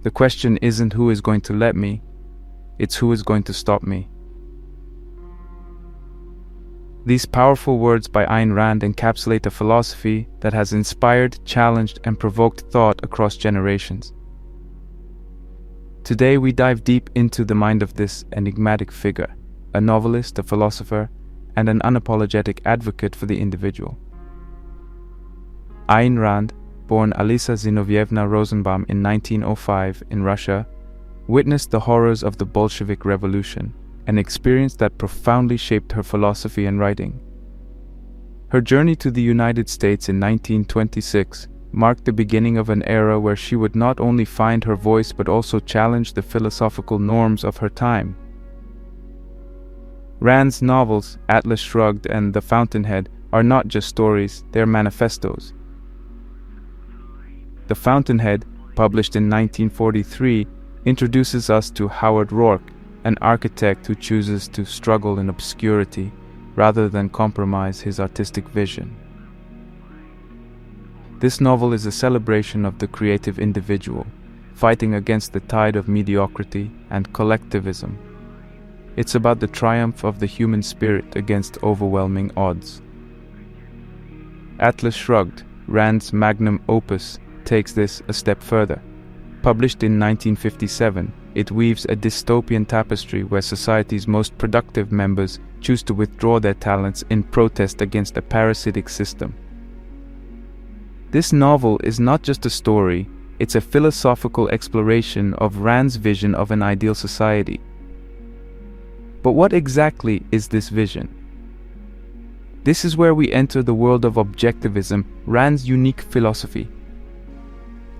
The question isn't who is going to let me, it's who is going to stop me. These powerful words by Ayn Rand encapsulate a philosophy that has inspired, challenged, and provoked thought across generations. Today we dive deep into the mind of this enigmatic figure, a novelist, a philosopher, and an unapologetic advocate for the individual. Ayn Rand, born Alisa Zinovievna Rosenbaum in 1905 in Russia, witnessed the horrors of the Bolshevik Revolution, an experience that profoundly shaped her philosophy and writing. Her journey to the United States in 1926 marked the beginning of an era where she would not only find her voice but also challenge the philosophical norms of her time. Rand's novels, Atlas Shrugged and The Fountainhead, are not just stories, they're manifestos. The Fountainhead, published in 1943, introduces us to Howard Rourke, an architect who chooses to struggle in obscurity rather than compromise his artistic vision. This novel is a celebration of the creative individual, fighting against the tide of mediocrity and collectivism. It's about the triumph of the human spirit against overwhelming odds. Atlas Shrugged, Rand's magnum opus, takes this a step further. Published in 1957, it weaves a dystopian tapestry where society's most productive members choose to withdraw their talents in protest against a parasitic system. This novel is not just a story, it's a philosophical exploration of Rand's vision of an ideal society. But what exactly is this vision? This is where we enter the world of objectivism, Rand's unique philosophy.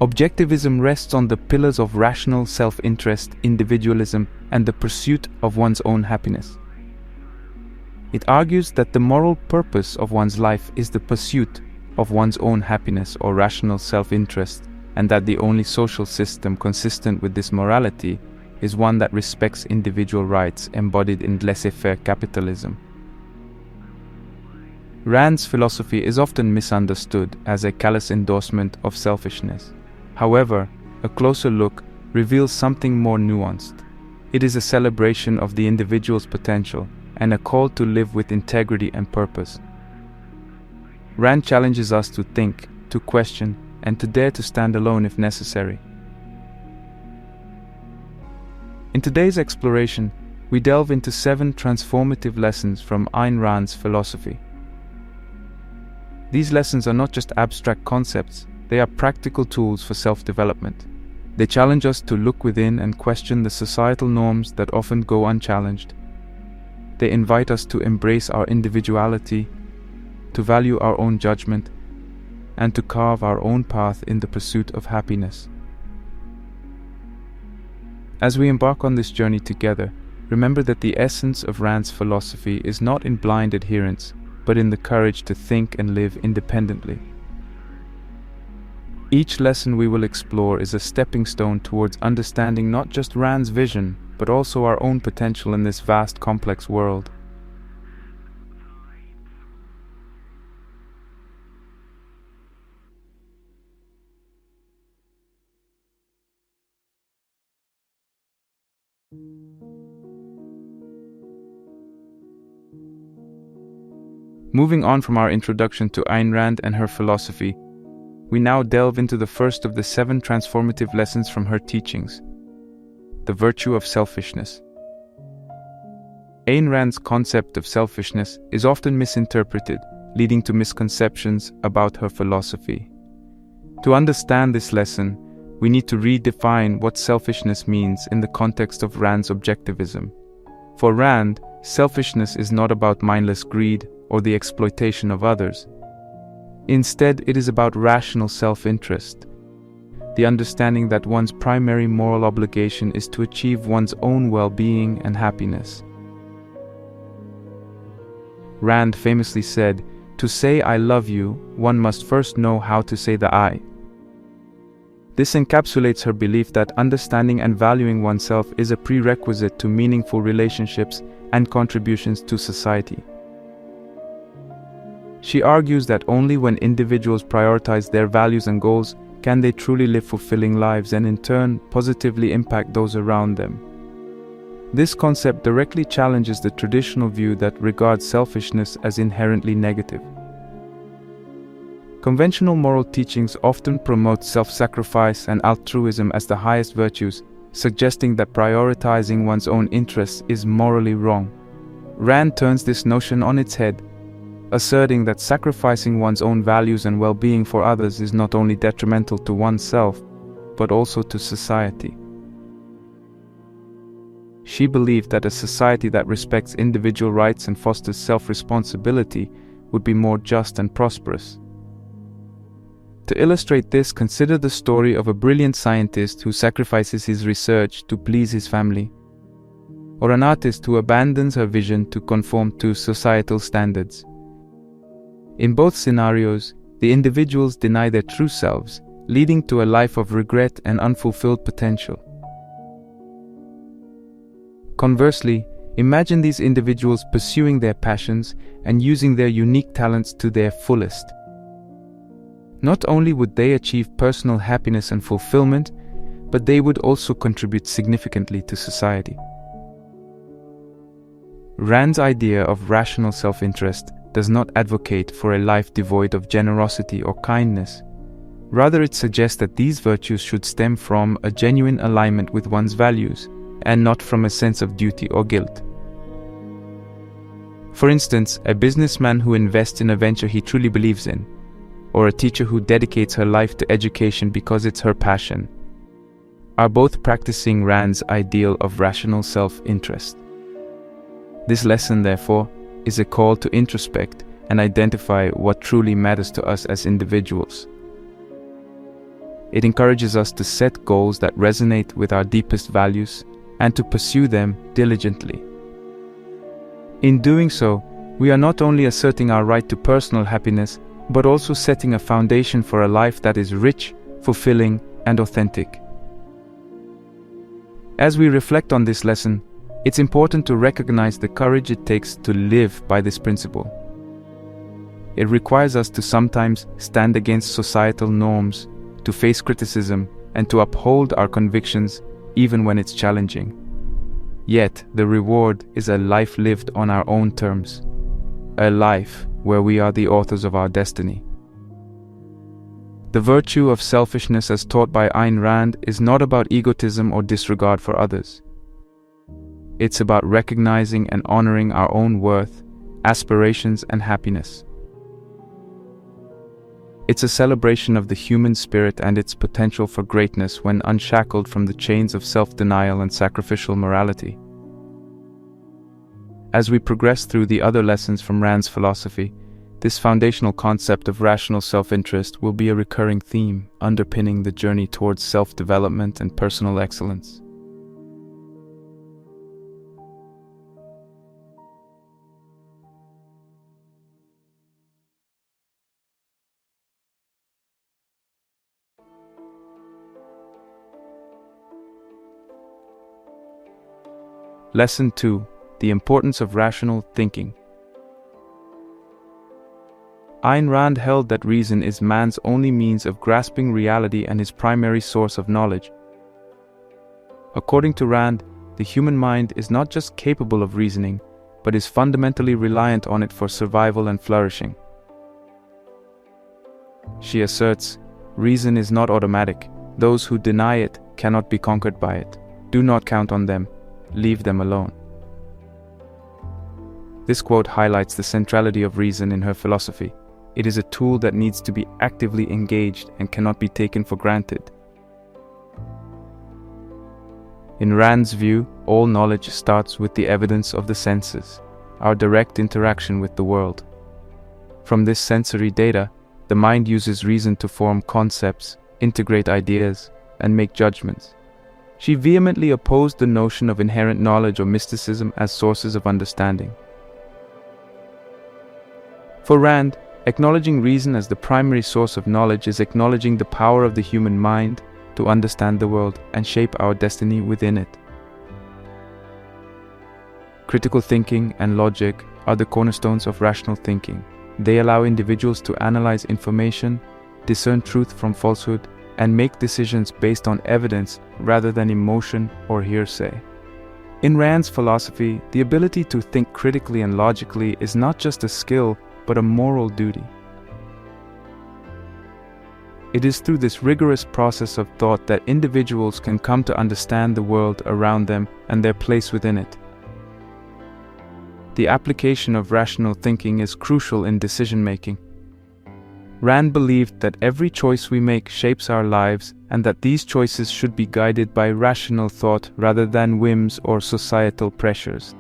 Objectivism rests on the pillars of rational self-interest, individualism, and the pursuit of one's own happiness. It argues that the moral purpose of one's life is the pursuit of one's own happiness or rational self-interest, and that the only social system consistent with this morality is one that respects individual rights embodied in laissez-faire capitalism. Rand's philosophy is often misunderstood as a callous endorsement of selfishness. However, a closer look reveals something more nuanced. It is a celebration of the individual's potential and a call to live with integrity and purpose. Rand challenges us to think, to question, and to dare to stand alone if necessary. In today's exploration, we delve into 7 transformative lessons from Ayn Rand's philosophy. These lessons are not just abstract concepts, they are practical tools for self-development. They challenge us to look within and question the societal norms that often go unchallenged. They invite us to embrace our individuality, to value our own judgment, and to carve our own path in the pursuit of happiness. As we embark on this journey together, remember that the essence of Rand's philosophy is not in blind adherence, but in the courage to think and live independently. Each lesson we will explore is a stepping stone towards understanding not just Rand's vision, but also our own potential in this vast, complex world. Moving on from our introduction to Ayn Rand and her philosophy, we now delve into the first of the 7 transformative lessons from her teachings, the virtue of selfishness. Ayn Rand's concept of selfishness is often misinterpreted, leading to misconceptions about her philosophy. To understand this lesson, we need to redefine what selfishness means in the context of Rand's objectivism. For Rand, selfishness is not about mindless greed or the exploitation of others. Instead, it is about rational self-interest, the understanding that one's primary moral obligation is to achieve one's own well-being and happiness. Rand famously said, "To say I love you, one must first know how to say the I." This encapsulates her belief that understanding and valuing oneself is a prerequisite to meaningful relationships and contributions to society. She argues that only when individuals prioritize their values and goals can they truly live fulfilling lives and in turn positively impact those around them? This concept directly challenges the traditional view that regards selfishness as inherently negative. Conventional moral teachings often promote self-sacrifice and altruism as the highest virtues, suggesting that prioritizing one's own interests is morally wrong. Rand turns this notion on its head, asserting that sacrificing one's own values and well-being for others is not only detrimental to oneself, but also to society. She believed that a society that respects individual rights and fosters self-responsibility would be more just and prosperous. To illustrate this, consider the story of a brilliant scientist who sacrifices his research to please his family, or an artist who abandons her vision to conform to societal standards. In both scenarios, the individuals deny their true selves, leading to a life of regret and unfulfilled potential. Conversely, imagine these individuals pursuing their passions and using their unique talents to their fullest. Not only would they achieve personal happiness and fulfillment, but they would also contribute significantly to society. Rand's idea of rational self-interest does not advocate for a life devoid of generosity or kindness. Rather, it suggests that these virtues should stem from a genuine alignment with one's values, and not from a sense of duty or guilt. For instance, a businessman who invests in a venture he truly believes in, or a teacher who dedicates her life to education because it's her passion, are both practicing Rand's ideal of rational self-interest. This lesson, therefore, is a call to introspect and identify what truly matters to us as individuals. It encourages us to set goals that resonate with our deepest values and to pursue them diligently. In doing so, we are not only asserting our right to personal happiness, but also setting a foundation for a life that is rich, fulfilling, and authentic. As we reflect on this lesson, it's important to recognize the courage it takes to live by this principle. It requires us to sometimes stand against societal norms, to face criticism, and to uphold our convictions even when it's challenging. Yet, the reward is a life lived on our own terms, a life where we are the authors of our destiny. The virtue of selfishness as taught by Ayn Rand is not about egotism or disregard for others. It's about recognizing and honoring our own worth, aspirations, and happiness. It's a celebration of the human spirit and its potential for greatness when unshackled from the chains of self-denial and sacrificial morality. As we progress through the other lessons from Rand's philosophy, this foundational concept of rational self-interest will be a recurring theme underpinning the journey towards self-development and personal excellence. Lesson 2: The importance of rational thinking. Ayn Rand held that reason is man's only means of grasping reality and his primary source of knowledge. According to Rand, the human mind is not just capable of reasoning, but is fundamentally reliant on it for survival and flourishing. She asserts, reason is not automatic. Those who deny it cannot be conquered by it. Do not count on them. Leave them alone. This quote highlights the centrality of reason in her philosophy. It is a tool that needs to be actively engaged and cannot be taken for granted. In Rand's view, all knowledge starts with the evidence of the senses, our direct interaction with the world. From this sensory data, the mind uses reason to form concepts, integrate ideas, and make judgments. She vehemently opposed the notion of inherent knowledge or mysticism as sources of understanding. For Rand, acknowledging reason as the primary source of knowledge is acknowledging the power of the human mind to understand the world and shape our destiny within it. Critical thinking and logic are the cornerstones of rational thinking. They allow individuals to analyze information, discern truth from falsehood, and make decisions based on evidence rather than emotion or hearsay. In Rand's philosophy, the ability to think critically and logically is not just a skill, but a moral duty. It is through this rigorous process of thought that individuals can come to understand the world around them and their place within it. The application of rational thinking is crucial in decision-making. Rand believed that every choice we make shapes our lives and that these choices should be guided by rational thought rather than whims or societal pressures.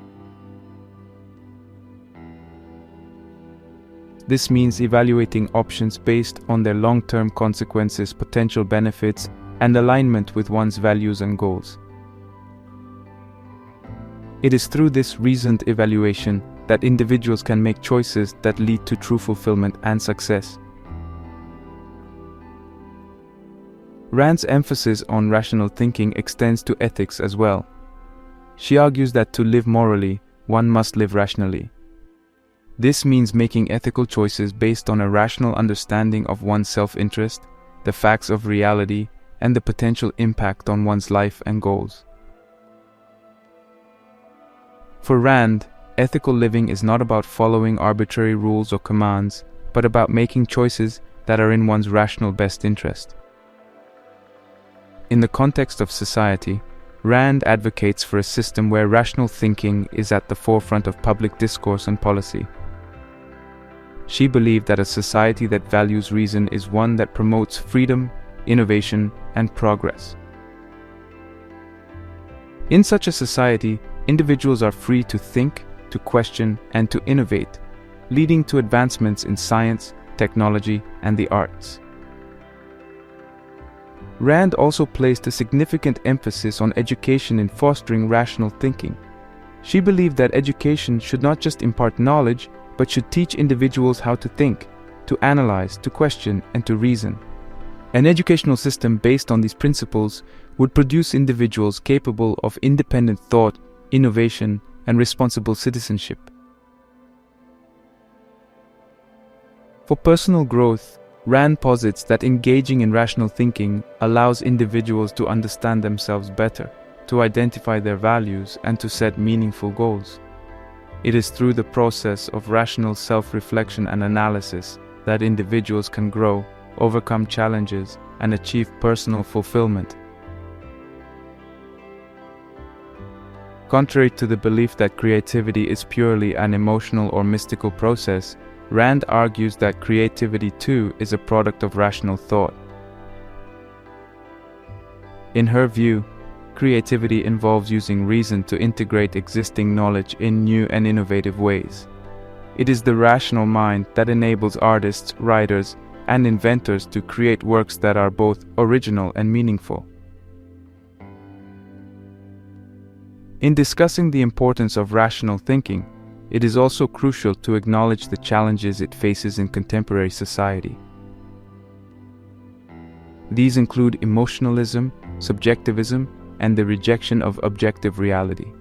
This means evaluating options based on their long-term consequences, potential benefits, and alignment with one's values and goals. It is through this reasoned evaluation that individuals can make choices that lead to true fulfillment and success. Rand's emphasis on rational thinking extends to ethics as well. She argues that to live morally, one must live rationally. This means making ethical choices based on a rational understanding of one's self-interest, the facts of reality, and the potential impact on one's life and goals. For Rand, ethical living is not about following arbitrary rules or commands, but about making choices that are in one's rational best interest. In the context of society, Rand advocates for a system where rational thinking is at the forefront of public discourse and policy. She believed that a society that values reason is one that promotes freedom, innovation, and progress. In such a society, individuals are free to think, to question, and to innovate, leading to advancements in science, technology, and the arts. Rand also placed a significant emphasis on education in fostering rational thinking. She believed that education should not just impart knowledge, but should teach individuals how to think, to analyze, to question, and to reason. An educational system based on these principles would produce individuals capable of independent thought, innovation, and responsible citizenship. For personal growth, Rand posits that engaging in rational thinking allows individuals to understand themselves better, to identify their values, and to set meaningful goals. It is through the process of rational self-reflection and analysis that individuals can grow, overcome challenges, and achieve personal fulfillment. Contrary to the belief that creativity is purely an emotional or mystical process, Rand argues that creativity too is a product of rational thought. In her view, creativity involves using reason to integrate existing knowledge in new and innovative ways. It is the rational mind that enables artists, writers, and inventors to create works that are both original and meaningful. In discussing the importance of rational thinking, it is also crucial to acknowledge the challenges it faces in contemporary society. These include emotionalism, subjectivism, and the rejection of objective reality.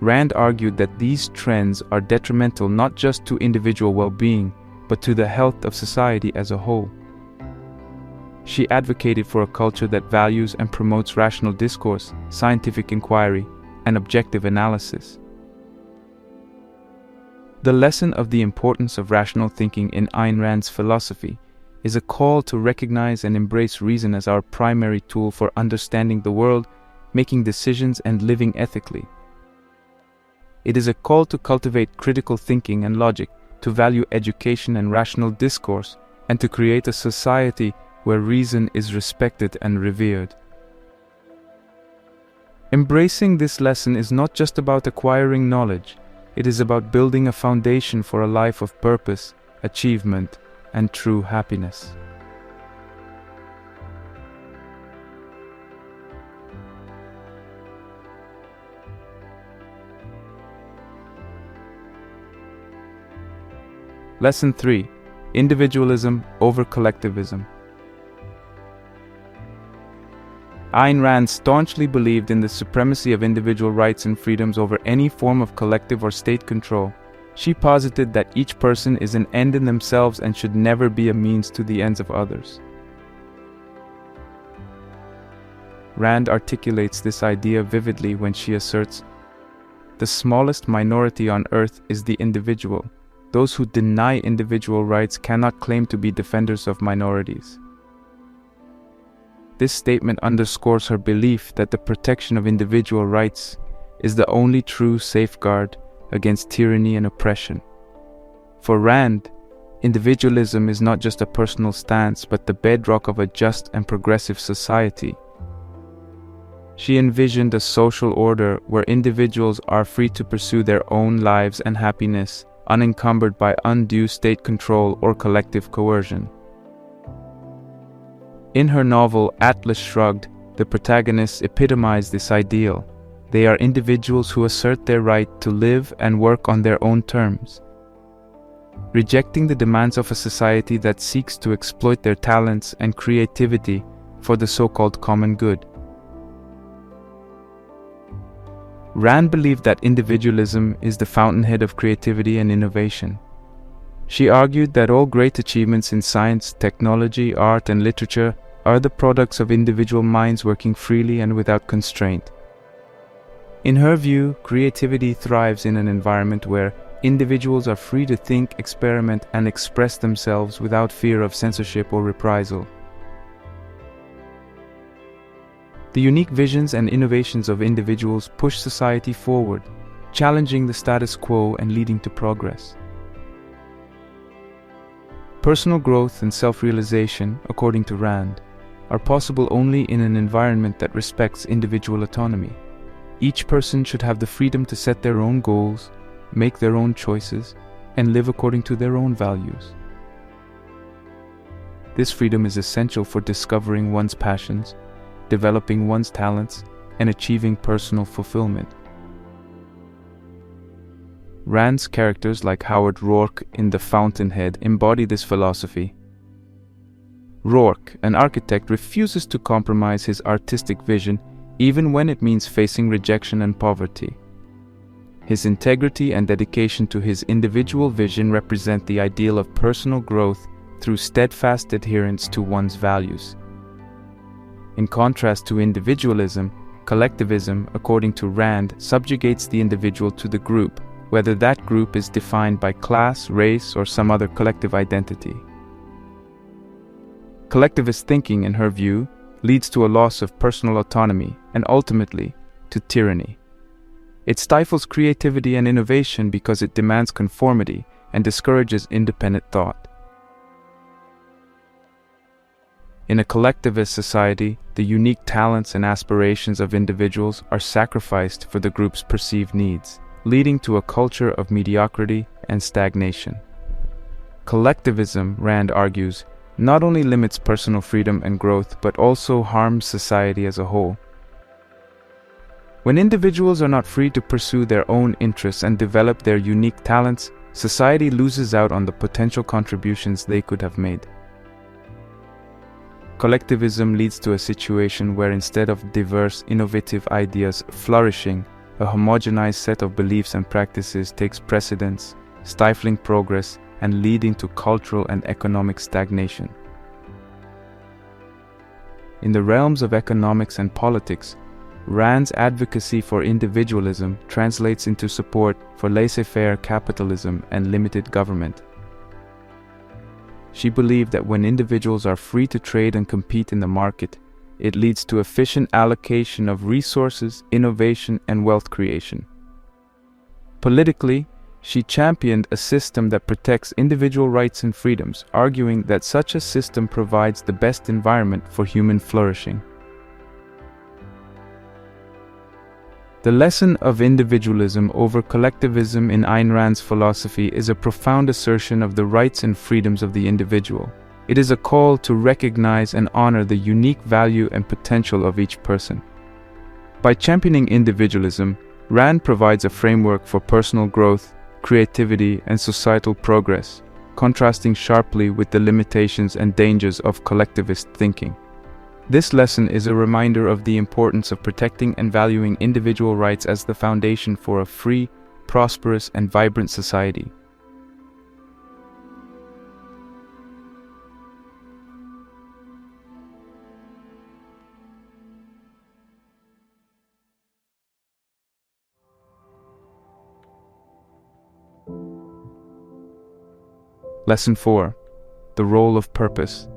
Rand argued that these trends are detrimental not just to individual well-being, but to the health of society as a whole. She advocated for a culture that values and promotes rational discourse, scientific inquiry, and objective analysis. The lesson of the importance of rational thinking in Ayn Rand's philosophy is a call to recognize and embrace reason as our primary tool for understanding the world, making decisions, and living ethically. It is a call to cultivate critical thinking and logic, to value education and rational discourse, and to create a society where reason is respected and revered. Embracing this lesson is not just about acquiring knowledge. It is about building a foundation for a life of purpose, achievement, and true happiness. Lesson 3: Individualism over collectivism. Ayn Rand staunchly believed in the supremacy of individual rights and freedoms over any form of collective or state control. She posited that each person is an end in themselves and should never be a means to the ends of others. Rand articulates this idea vividly when she asserts, "The smallest minority on earth is the individual. Those who deny individual rights cannot claim to be defenders of minorities." This statement underscores her belief that the protection of individual rights is the only true safeguard against tyranny and oppression. For Rand, individualism is not just a personal stance, but the bedrock of a just and progressive society. She envisioned a social order where individuals are free to pursue their own lives and happiness, unencumbered by undue state control or collective coercion. In her novel Atlas Shrugged, the protagonists epitomize this ideal. They are individuals who assert their right to live and work on their own terms, rejecting the demands of a society that seeks to exploit their talents and creativity for the so-called common good. Rand believed that individualism is the fountainhead of creativity and innovation. She argued that all great achievements in science, technology, art, and literature are the products of individual minds working freely and without constraint. In her view, creativity thrives in an environment where individuals are free to think, experiment, and express themselves without fear of censorship or reprisal. The unique visions and innovations of individuals push society forward, challenging the status quo and leading to progress. Personal growth and self-realization, according to Rand, are possible only in an environment that respects individual autonomy. Each person should have the freedom to set their own goals, make their own choices, and live according to their own values. This freedom is essential for discovering one's passions, developing one's talents, and achieving personal fulfillment. Rand's characters like Howard Rourke in The Fountainhead embody this philosophy. Rourke, an architect, refuses to compromise his artistic vision even when it means facing rejection and poverty. His integrity and dedication to his individual vision represent the ideal of personal growth through steadfast adherence to one's values. In contrast to individualism, collectivism, according to Rand, subjugates the individual to the group, whether that group is defined by class, race, or some other collective identity. Collectivist thinking, in her view, leads to a loss of personal autonomy and ultimately to tyranny. It stifles creativity and innovation because it demands conformity and discourages independent thought. In a collectivist society, the unique talents and aspirations of individuals are sacrificed for the group's perceived needs, leading to a culture of mediocrity and stagnation. Collectivism, Rand argues, not only limits personal freedom and growth, but also harms society as a whole. When individuals are not free to pursue their own interests and develop their unique talents, society loses out on the potential contributions they could have made. Collectivism leads to a situation where instead of diverse, innovative ideas flourishing, a homogenized set of beliefs and practices takes precedence, stifling progress and leading to cultural and economic stagnation. In the realms of economics and politics, Rand's advocacy for individualism translates into support for laissez-faire capitalism and limited government. She believed that when individuals are free to trade and compete in the market, it leads to efficient allocation of resources, innovation, and wealth creation. Politically, she championed a system that protects individual rights and freedoms, arguing that such a system provides the best environment for human flourishing. The lesson of individualism over collectivism in Ayn Rand's philosophy is a profound assertion of the rights and freedoms of the individual. It is a call to recognize and honor the unique value and potential of each person. By championing individualism, Rand provides a framework for personal growth, creativity, and societal progress, contrasting sharply with the limitations and dangers of collectivist thinking. This lesson is a reminder of the importance of protecting and valuing individual rights as the foundation for a free, prosperous, and vibrant society. Lesson 4. The role of purpose.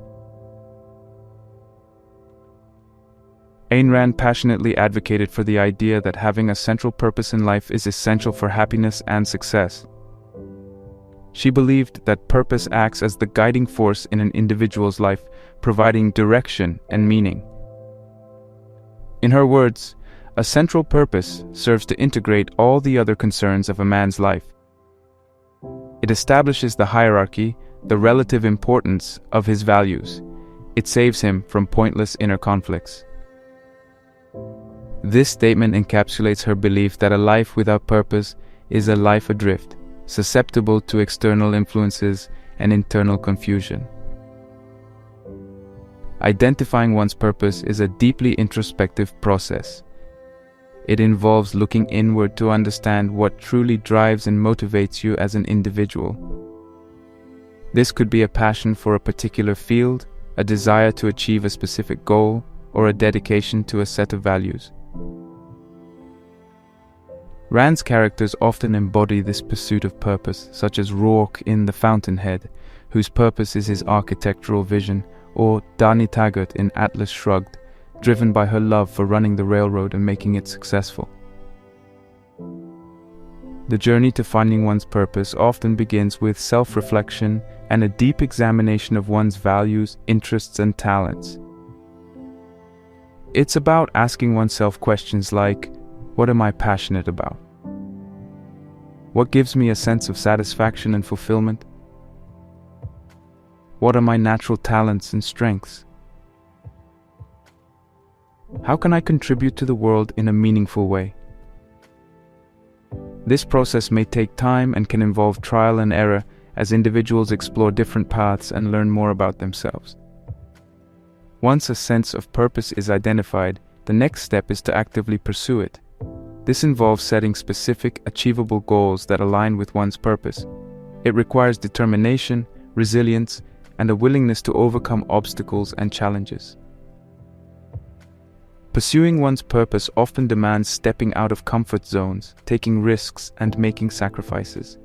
Ayn Rand passionately advocated for the idea that having a central purpose in life is essential for happiness and success. She believed that purpose acts as the guiding force in an individual's life, providing direction and meaning. In her words, a central purpose serves to integrate all the other concerns of a man's life. It establishes the hierarchy, the relative importance of his values. It saves him from pointless inner conflicts. This statement encapsulates her belief that a life without purpose is a life adrift, susceptible to external influences and internal confusion. Identifying one's purpose is a deeply introspective process. It involves looking inward to understand what truly drives and motivates you as an individual. This could be a passion for a particular field, a desire to achieve a specific goal, or a dedication to a set of values. Rand's characters often embody this pursuit of purpose, such as Rourke in The Fountainhead, whose purpose is his architectural vision, or Dani Taggart in Atlas Shrugged, driven by her love for running the railroad and making it successful. The journey to finding one's purpose often begins with self-reflection and a deep examination of one's values, interests, and talents. It's about asking oneself questions like, what am I passionate about? What gives me a sense of satisfaction and fulfillment? What are my natural talents and strengths? How can I contribute to the world in a meaningful way? This process may take time and can involve trial and error as individuals explore different paths and learn more about themselves. Once a sense of purpose is identified, the next step is to actively pursue it. This involves setting specific, achievable goals that align with one's purpose. It requires determination, resilience, and a willingness to overcome obstacles and challenges. Pursuing one's purpose often demands stepping out of comfort zones, taking risks, and making sacrifices.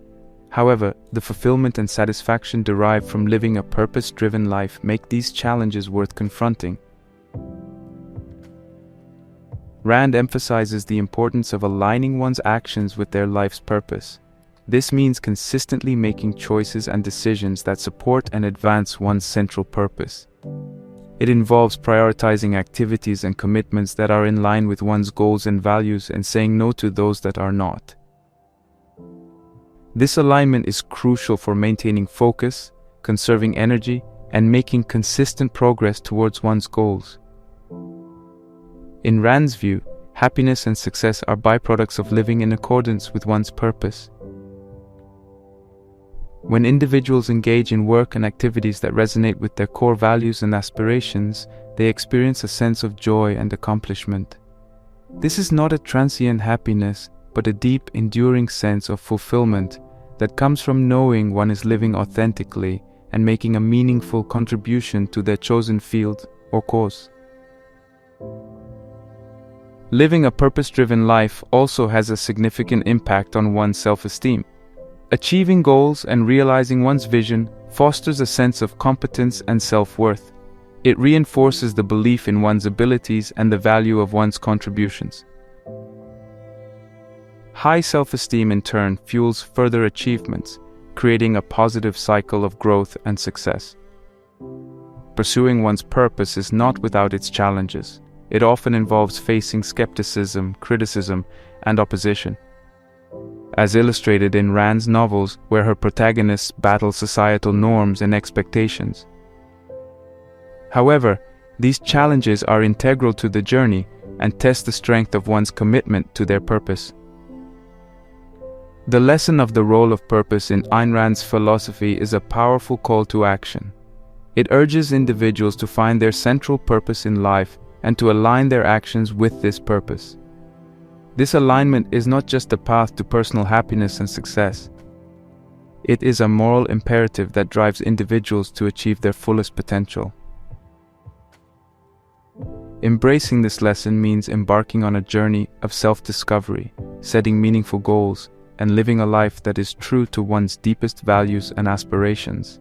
However, the fulfillment and satisfaction derived from living a purpose-driven life make these challenges worth confronting. Rand emphasizes the importance of aligning one's actions with their life's purpose. This means consistently making choices and decisions that support and advance one's central purpose. It involves prioritizing activities and commitments that are in line with one's goals and values and saying no to those that are not. This alignment is crucial for maintaining focus, conserving energy, and making consistent progress towards one's goals. In Rand's view, happiness and success are byproducts of living in accordance with one's purpose. When individuals engage in work and activities that resonate with their core values and aspirations, they experience a sense of joy and accomplishment. This is not a transient happiness, but a deep, enduring sense of fulfillment that comes from knowing one is living authentically and making a meaningful contribution to their chosen field or cause. Living a purpose-driven life also has a significant impact on one's self-esteem. Achieving goals and realizing one's vision fosters a sense of competence and self-worth. It reinforces the belief in one's abilities and the value of one's contributions. High self-esteem in turn fuels further achievements, creating a positive cycle of growth and success. Pursuing one's purpose is not without its challenges. It often involves facing skepticism, criticism, and opposition. As illustrated in Rand's novels, where her protagonists battle societal norms and expectations. However, these challenges are integral to the journey and test the strength of one's commitment to their purpose. The lesson of the role of purpose in Ayn Rand's philosophy is a powerful call to action. It urges individuals to find their central purpose in life and to align their actions with this purpose. This alignment is not just a path to personal happiness and success. It is a moral imperative that drives individuals to achieve their fullest potential. Embracing this lesson means embarking on a journey of self-discovery, setting meaningful goals, and living a life that is true to one's deepest values and aspirations.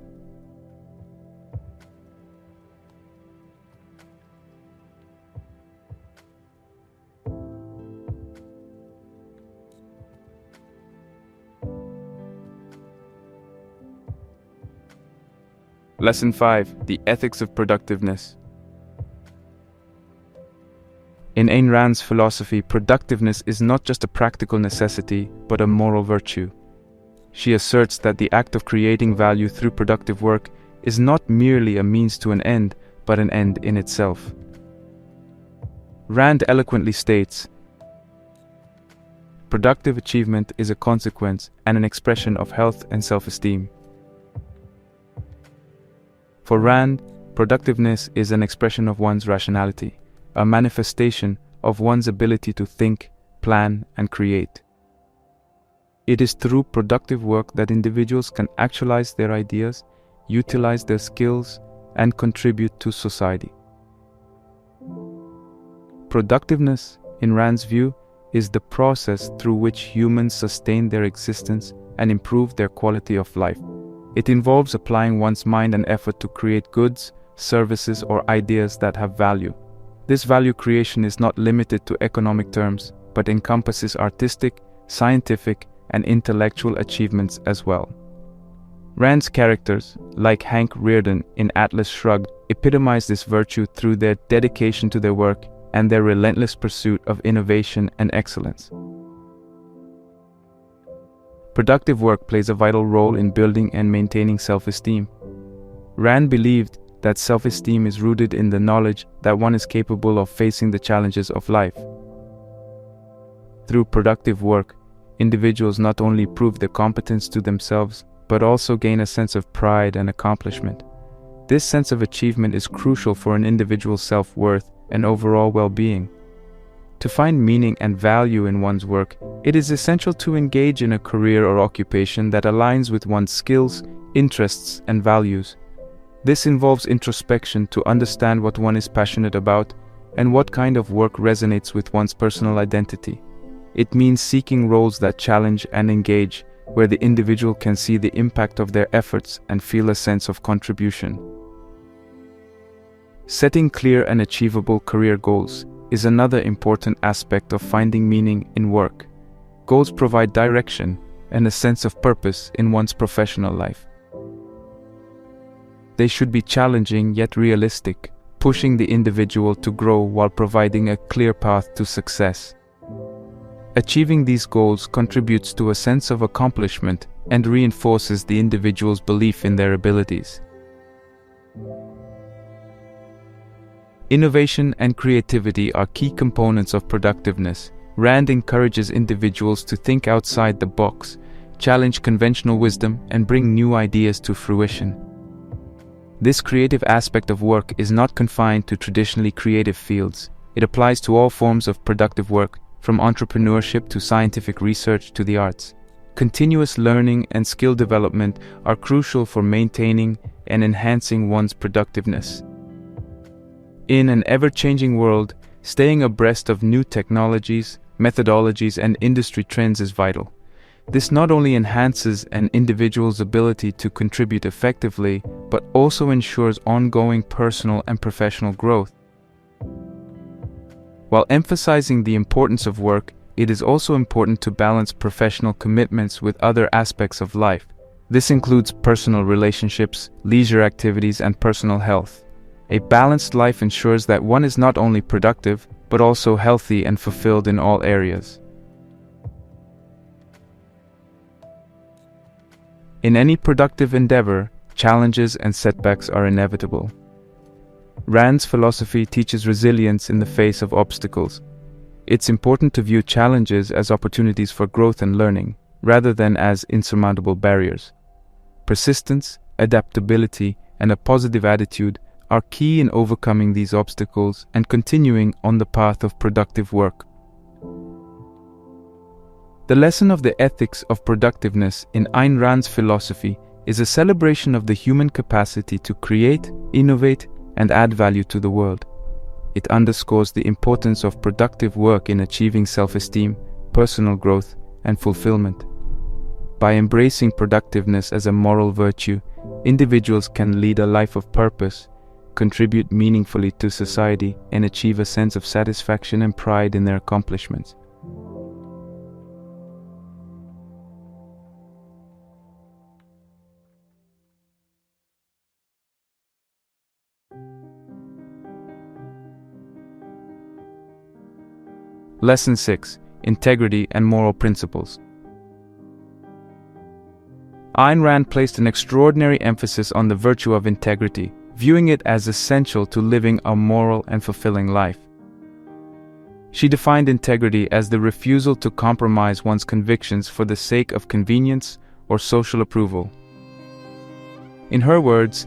Lesson 5. The Ethics of Productiveness. In Ayn Rand's philosophy, productiveness is not just a practical necessity, but a moral virtue. She asserts that the act of creating value through productive work is not merely a means to an end, but an end in itself. Rand eloquently states, "Productive achievement is a consequence and an expression of health and self-esteem." For Rand, productiveness is an expression of one's rationality, a manifestation of one's ability to think, plan, and create. It is through productive work that individuals can actualize their ideas, utilize their skills, and contribute to society. Productiveness, in Rand's view, is the process through which humans sustain their existence and improve their quality of life. It involves applying one's mind and effort to create goods, services, or ideas that have value. This value creation is not limited to economic terms, but encompasses artistic, scientific, and intellectual achievements as well. Rand's characters, like Hank Rearden in Atlas Shrugged, epitomize this virtue through their dedication to their work and their relentless pursuit of innovation and excellence. Productive work plays a vital role in building and maintaining self-esteem. Rand believed that self-esteem is rooted in the knowledge that one is capable of facing the challenges of life. Through productive work, individuals not only prove their competence to themselves, but also gain a sense of pride and accomplishment. This sense of achievement is crucial for an individual's self-worth and overall well-being. To find meaning and value in one's work, it is essential to engage in a career or occupation that aligns with one's skills, interests, and values. This involves introspection to understand what one is passionate about and what kind of work resonates with one's personal identity. It means seeking roles that challenge and engage, where the individual can see the impact of their efforts and feel a sense of contribution. Setting clear and achievable career goals is another important aspect of finding meaning in work. Goals provide direction and a sense of purpose in one's professional life. They should be challenging yet realistic, pushing the individual to grow while providing a clear path to success. Achieving these goals contributes to a sense of accomplishment and reinforces the individual's belief in their abilities. Innovation and creativity are key components of productiveness. Rand encourages individuals to think outside the box, challenge conventional wisdom, and bring new ideas to fruition. This creative aspect of work is not confined to traditionally creative fields. It applies to all forms of productive work, from entrepreneurship to scientific research to the arts. Continuous learning and skill development are crucial for maintaining and enhancing one's productiveness. In an ever-changing world, staying abreast of new technologies, methodologies, and industry trends is vital. This not only enhances an individual's ability to contribute effectively, but also ensures ongoing personal and professional growth. While emphasizing the importance of work, it is also important to balance professional commitments with other aspects of life. This includes personal relationships, leisure activities, and personal health. A balanced life ensures that one is not only productive, but also healthy and fulfilled in all areas. In any productive endeavor, challenges and setbacks are inevitable. Rand's philosophy teaches resilience in the face of obstacles. It's important to view challenges as opportunities for growth and learning, rather than as insurmountable barriers. Persistence, adaptability, and a positive attitude are key in overcoming these obstacles and continuing on the path of productive work. The lesson of the ethics of productiveness in Ayn Rand's philosophy is a celebration of the human capacity to create, innovate, and add value to the world. It underscores the importance of productive work in achieving self-esteem, personal growth, and fulfillment. By embracing productiveness as a moral virtue, individuals can lead a life of purpose, contribute meaningfully to society, and achieve a sense of satisfaction and pride in their accomplishments. Lesson 6: Integrity and Moral Principles. Ayn Rand placed an extraordinary emphasis on the virtue of integrity, viewing it as essential to living a moral and fulfilling life. She defined integrity as the refusal to compromise one's convictions for the sake of convenience or social approval. In her words,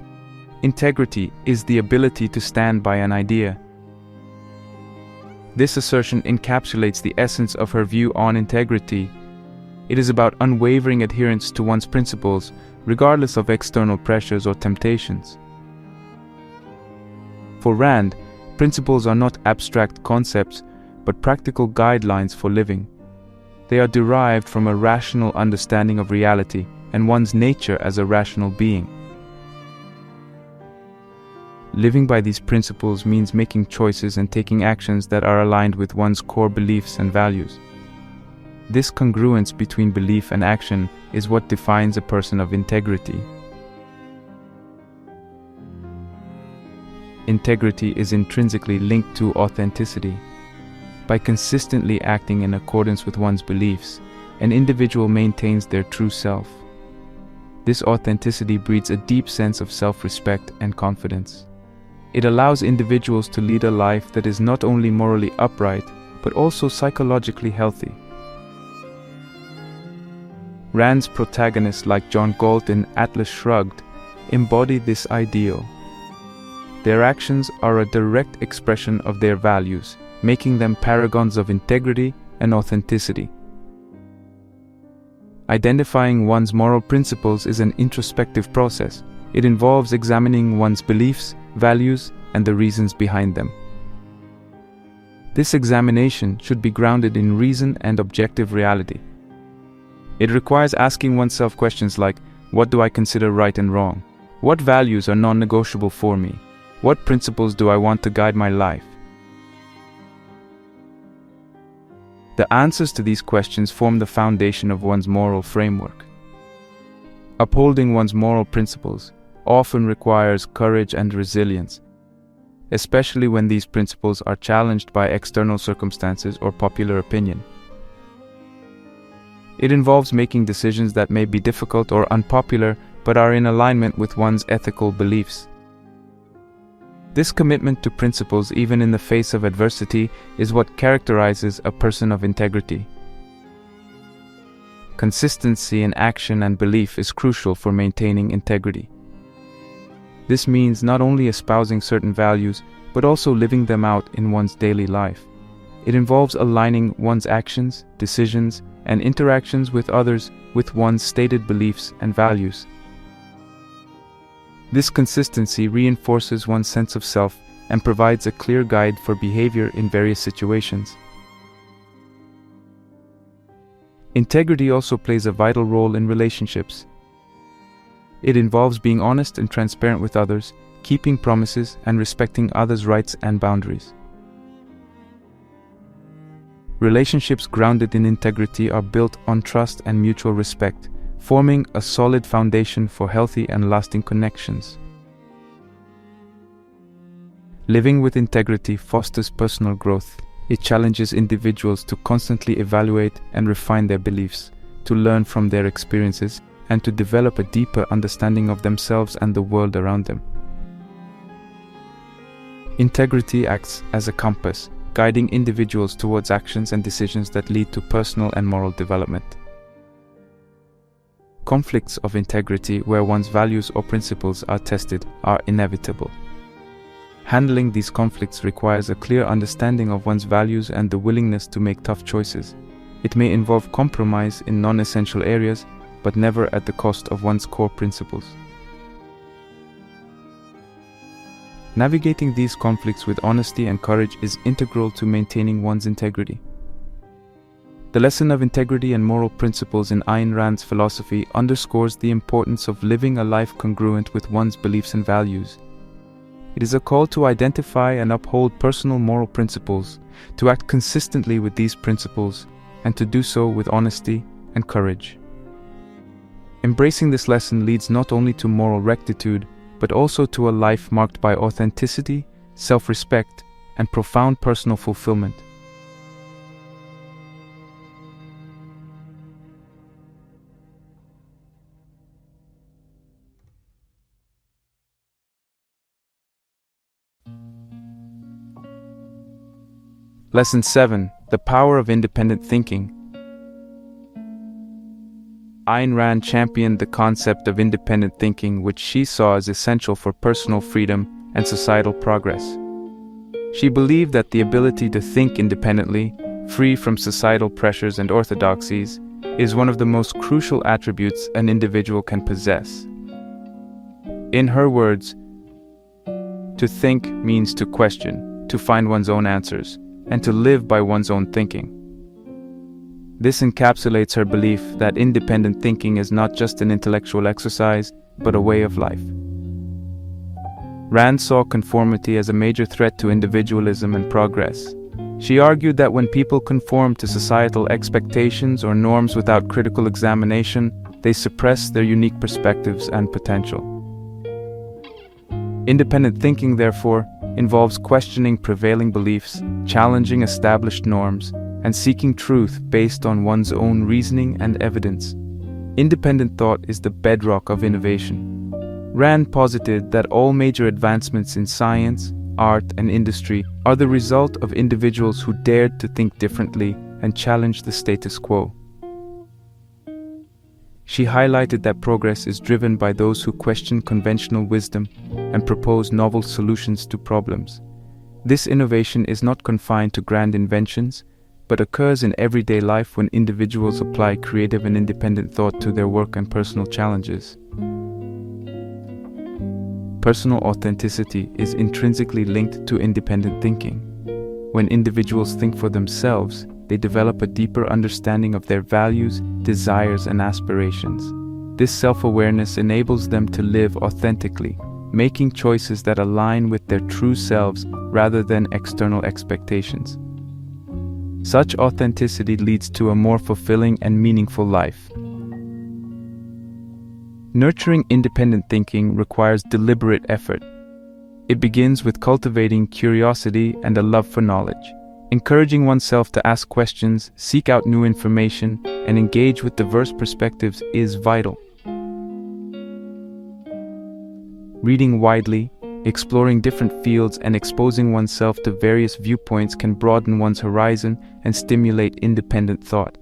integrity is the ability to stand by an idea. This assertion encapsulates the essence of her view on integrity. It is about unwavering adherence to one's principles, regardless of external pressures or temptations. For Rand, principles are not abstract concepts, but practical guidelines for living. They are derived from a rational understanding of reality and one's nature as a rational being. Living by these principles means making choices and taking actions that are aligned with one's core beliefs and values. This congruence between belief and action is what defines a person of integrity. Integrity is intrinsically linked to authenticity. By consistently acting in accordance with one's beliefs, an individual maintains their true self. This authenticity breeds a deep sense of self-respect and confidence. It allows individuals to lead a life that is not only morally upright, but also psychologically healthy. Rand's protagonists like John Galt in Atlas Shrugged embody this ideal. Their actions are a direct expression of their values, making them paragons of integrity and authenticity. Identifying one's moral principles is an introspective process. It involves examining one's beliefs, values, and the reasons behind them. This examination should be grounded in reason and objective reality. It requires asking oneself questions like, what do I consider right and wrong? What values are non-negotiable for me? What principles do I want to guide my life? The answers to these questions form the foundation of one's moral framework. Upholding one's moral principles often requires courage and resilience, especially when these principles are challenged by external circumstances or popular opinion. It involves making decisions that may be difficult or unpopular, but are in alignment with one's ethical beliefs. This commitment to principles, even in the face of adversity, is what characterizes a person of integrity. Consistency in action and belief is crucial for maintaining integrity. This means not only espousing certain values, but also living them out in one's daily life. It involves aligning one's actions, decisions, and interactions with others with one's stated beliefs and values. This consistency reinforces one's sense of self and provides a clear guide for behavior in various situations. Integrity also plays a vital role in relationships. It involves being honest and transparent with others, keeping promises, and respecting others' rights and boundaries. Relationships grounded in integrity are built on trust and mutual respect, forming a solid foundation for healthy and lasting connections. Living with integrity fosters personal growth. It challenges individuals to constantly evaluate and refine their beliefs, to learn from their experiences, and to develop a deeper understanding of themselves and the world around them. Integrity acts as a compass, guiding individuals towards actions and decisions that lead to personal and moral development. Conflicts of integrity, where one's values or principles are tested, are inevitable. Handling these conflicts requires a clear understanding of one's values and the willingness to make tough choices. It may involve compromise in non-essential areas, but never at the cost of one's core principles. Navigating these conflicts with honesty and courage is integral to maintaining one's integrity. The lesson of integrity and moral principles in Ayn Rand's philosophy underscores the importance of living a life congruent with one's beliefs and values. It is a call to identify and uphold personal moral principles, to act consistently with these principles, and to do so with honesty and courage. Embracing this lesson leads not only to moral rectitude, but also to a life marked by authenticity, self-respect, and profound personal fulfillment. Lesson 7. The power of independent thinking. Ayn Rand championed the concept of independent thinking, which she saw as essential for personal freedom and societal progress. She believed that the ability to think independently, free from societal pressures and orthodoxies, is one of the most crucial attributes an individual can possess. In her words, to think means to question, to find one's own answers, and to live by one's own thinking. This encapsulates her belief that independent thinking is not just an intellectual exercise, but a way of life. Rand saw conformity as a major threat to individualism and progress. She argued that when people conform to societal expectations or norms without critical examination, they suppress their unique perspectives and potential. Independent thinking, therefore, involves questioning prevailing beliefs, challenging established norms, and seeking truth based on one's own reasoning and evidence. Independent thought is the bedrock of innovation. Rand posited that all major advancements in science, art, and industry are the result of individuals who dared to think differently and challenge the status quo. She highlighted that progress is driven by those who question conventional wisdom and propose novel solutions to problems. This innovation is not confined to grand inventions, but occurs in everyday life when individuals apply creative and independent thought to their work and personal challenges. Personal authenticity is intrinsically linked to independent thinking. When individuals think for themselves, they develop a deeper understanding of their values, desires, and aspirations. This self-awareness enables them to live authentically, making choices that align with their true selves rather than external expectations. Such authenticity leads to a more fulfilling and meaningful life. Nurturing independent thinking requires deliberate effort. It begins with cultivating curiosity and a love for knowledge. Encouraging oneself to ask questions, seek out new information, and engage with diverse perspectives is vital. Reading widely, exploring different fields, and exposing oneself to various viewpoints can broaden one's horizon and stimulate independent thought.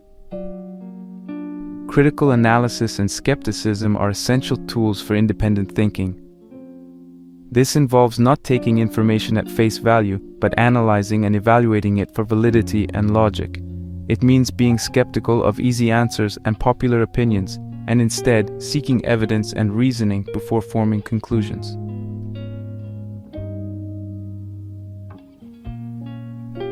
Critical analysis and skepticism are essential tools for independent thinking. This involves not taking information at face value, but analyzing and evaluating it for validity and logic. It means being skeptical of easy answers and popular opinions, and instead seeking evidence and reasoning before forming conclusions.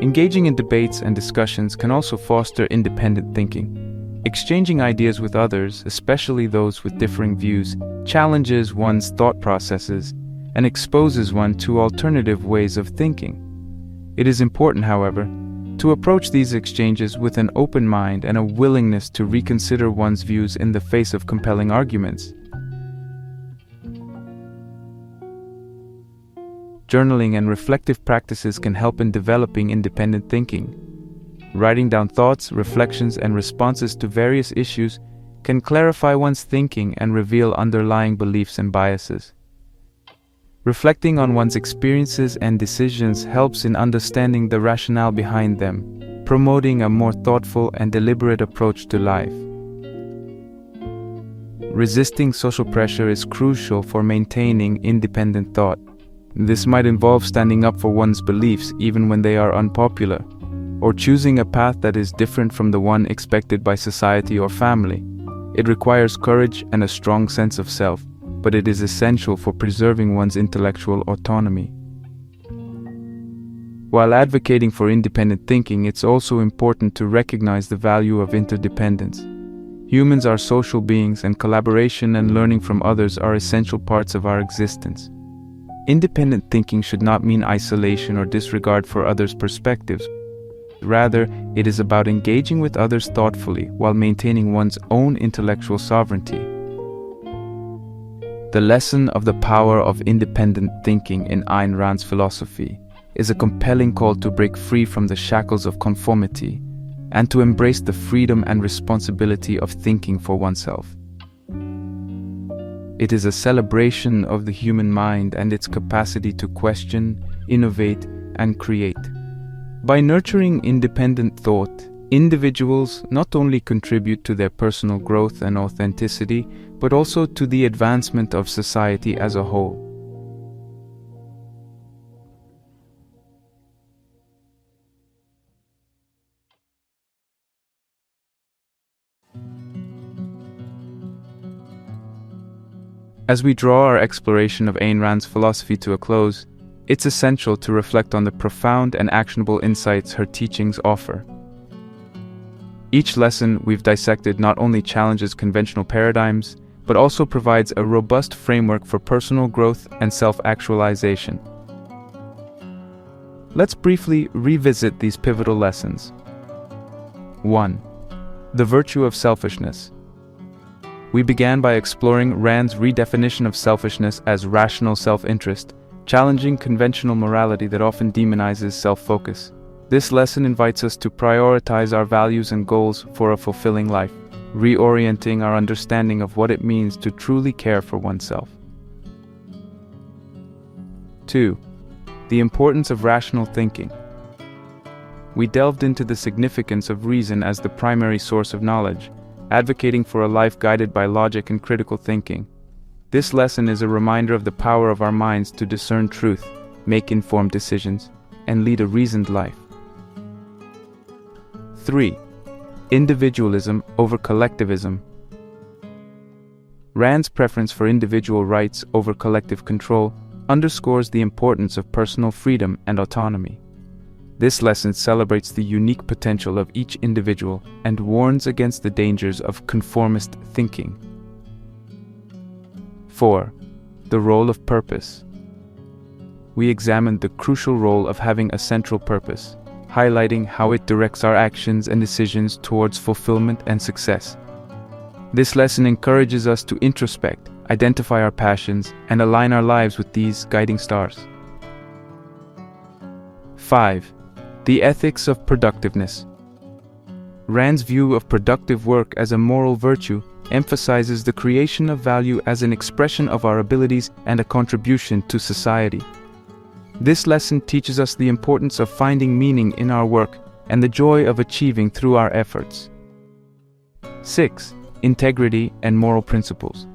Engaging in debates and discussions can also foster independent thinking. Exchanging ideas with others, especially those with differing views, challenges one's thought processes and exposes one to alternative ways of thinking. It is important, however, to approach these exchanges with an open mind and a willingness to reconsider one's views in the face of compelling arguments. Journaling and reflective practices can help in developing independent thinking. Writing down thoughts, reflections, and responses to various issues can clarify one's thinking and reveal underlying beliefs and biases. Reflecting on one's experiences and decisions helps in understanding the rationale behind them, promoting a more thoughtful and deliberate approach to life. Resisting social pressure is crucial for maintaining independent thought. This might involve standing up for one's beliefs even when they are unpopular, or choosing a path that is different from the one expected by society or family. It requires courage and a strong sense of self, but it is essential for preserving one's intellectual autonomy. While advocating for independent thinking, it's also important to recognize the value of interdependence. Humans are social beings, and collaboration and learning from others are essential parts of our existence. Independent thinking should not mean isolation or disregard for others' perspectives. Rather, it is about engaging with others thoughtfully while maintaining one's own intellectual sovereignty. The lesson of the power of independent thinking in Ayn Rand's philosophy is a compelling call to break free from the shackles of conformity and to embrace the freedom and responsibility of thinking for oneself. It is a celebration of the human mind and its capacity to question, innovate, and create. By nurturing independent thought, individuals not only contribute to their personal growth and authenticity, but also to the advancement of society as a whole. As we draw our exploration of Ayn Rand's philosophy to a close, it's essential to reflect on the profound and actionable insights her teachings offer. Each lesson we've dissected not only challenges conventional paradigms, but also provides a robust framework for personal growth and self-actualization. Let's briefly revisit these pivotal lessons. 1. The virtue of selfishness. We began by exploring Rand's redefinition of selfishness as rational self-interest, challenging conventional morality that often demonizes self-focus. This lesson invites us to prioritize our values and goals for a fulfilling life, reorienting our understanding of what it means to truly care for oneself. 2. The importance of rational thinking. We delved into the significance of reason as the primary source of knowledge, advocating for a life guided by logic and critical thinking. This lesson is a reminder of the power of our minds to discern truth, make informed decisions, and lead a reasoned life. 3. Individualism over collectivism. Rand's preference for individual rights over collective control underscores the importance of personal freedom and autonomy. This lesson celebrates the unique potential of each individual and warns against the dangers of conformist thinking. 4. The role of purpose. We examined the crucial role of having a central purpose, highlighting how it directs our actions and decisions towards fulfillment and success. This lesson encourages us to introspect, identify our passions, and align our lives with these guiding stars. 5. The ethics of productiveness. Rand's view of productive work as a moral virtue emphasizes the creation of value as an expression of our abilities and a contribution to society. This lesson teaches us the importance of finding meaning in our work and the joy of achieving through our efforts. 6. Integrity and moral principles.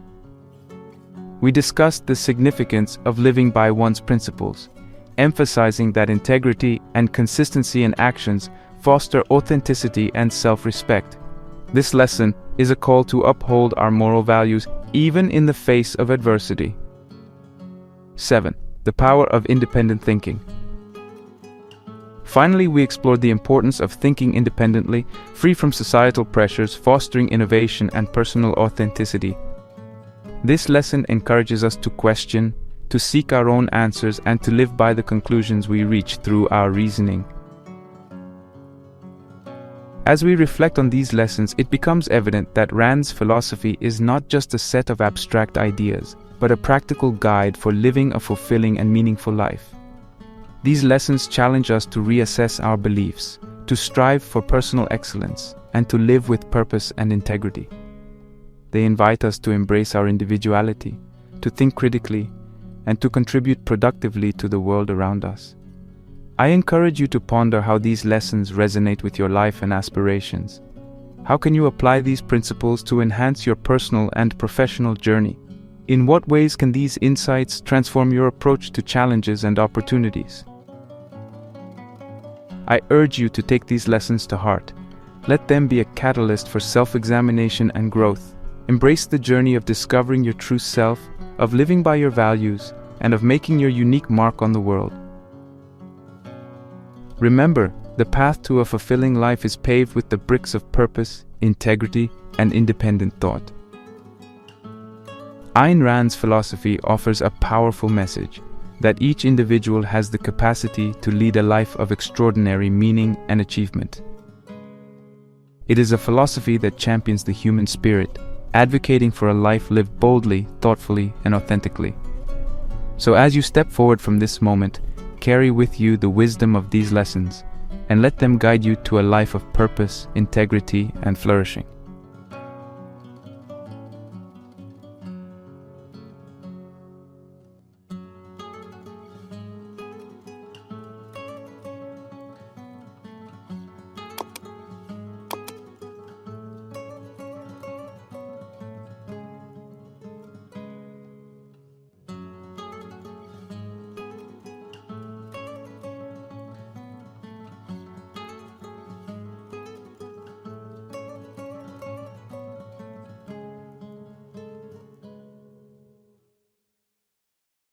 We discussed the significance of living by one's principles, emphasizing that integrity and consistency in actions foster authenticity and self-respect. This lesson is a call to uphold our moral values even in the face of adversity. 7. The power of independent thinking. Finally, we explored the importance of thinking independently, free from societal pressures, fostering innovation and personal authenticity. This lesson encourages us to question, to seek our own answers, and to live by the conclusions we reach through our reasoning. As we reflect on these lessons, it becomes evident that Rand's philosophy is not just a set of abstract ideas, but a practical guide for living a fulfilling and meaningful life. These lessons challenge us to reassess our beliefs, to strive for personal excellence, and to live with purpose and integrity. They invite us to embrace our individuality, to think critically, and to contribute productively to the world around us. I encourage you to ponder how these lessons resonate with your life and aspirations. How can you apply these principles to enhance your personal and professional journey? In what ways can these insights transform your approach to challenges and opportunities? I urge you to take these lessons to heart. Let them be a catalyst for self-examination and growth. Embrace the journey of discovering your true self, of living by your values, and of making your unique mark on the world. Remember, the path to a fulfilling life is paved with the bricks of purpose, integrity, and independent thought. Ayn Rand's philosophy offers a powerful message that each individual has the capacity to lead a life of extraordinary meaning and achievement. It is a philosophy that champions the human spirit, advocating for a life lived boldly, thoughtfully, and authentically. So as you step forward from this moment, carry with you the wisdom of these lessons, and let them guide you to a life of purpose, integrity, and flourishing.